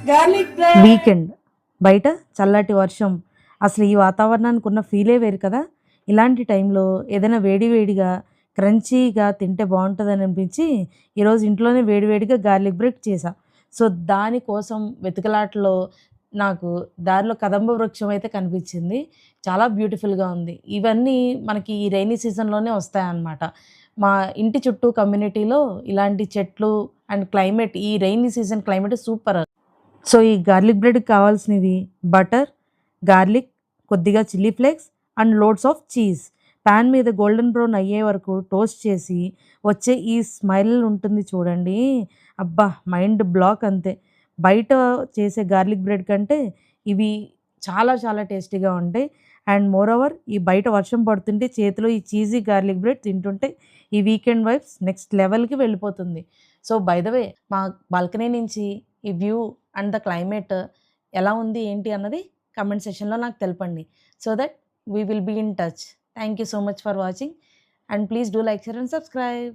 Garlic bread. Weekend బయట చల్లటి వర్షం, అసలు ఈ వాతావరణానికి ఉన్న ఫీలే వేరు కదా. ఇలాంటి టైంలో ఏదైనా వేడివేడిగా క్రంచీగా తింటే బాగుంటుందని అనిపించి ఈరోజు ఇంట్లోనే వేడివేడిగా గార్లిక్ బ్రెడ్ చేశా. సో దానికోసం వెతుకలాటలో నాకు దారిలో కదంబ వృక్షం అయితే కనిపించింది. చాలా బ్యూటిఫుల్గా ఉంది. ఇవన్నీ మనకి ఈ రైనీ సీజన్లోనే వస్తాయన్నమాట. మా ఇంటి చుట్టూ కమ్యూనిటీలో ఇలాంటి చెట్లు అండ్ క్లైమేట్, ఈ rainy season climate super. So ఈ గార్లిక్ బ్రెడ్కి కావాల్సినవి బటర్, గార్లిక్, కొద్దిగా chilli flakes and loads of cheese. Pan మీద గోల్డెన్ బ్రౌన్ అయ్యే వరకు టోస్ట్ చేసి వచ్చే ఈ స్మైల్ ఉంటుంది చూడండి, అబ్బా మైండ్ బ్లాక్ అంతే. బయట చేసే గార్లిక్ బ్రెడ్ కంటే ఇవి చాలా చాలా టేస్టీగా ఉంటాయి. అండ్ మోర్ ఓవర్ ఈ బయట వర్షం పడుతుంటే చేతిలో ఈ చీజీ గార్లిక్ బ్రెడ్ తింటుంటే ఈ వీకెండ్ వైబ్స్ నెక్స్ట్ లెవెల్కి వెళ్ళిపోతుంది. సో బై ద వే మా బాల్కనీ నుంచి ఈ వ్యూ అండ్ ద క్లైమేట్ ఎలా ఉంది ఏంటి అన్నది కమెంట్ సెక్షన్లో నాకు తెలపండి. So that we will be in touch. Thank you so much for watching and please do like, share and subscribe.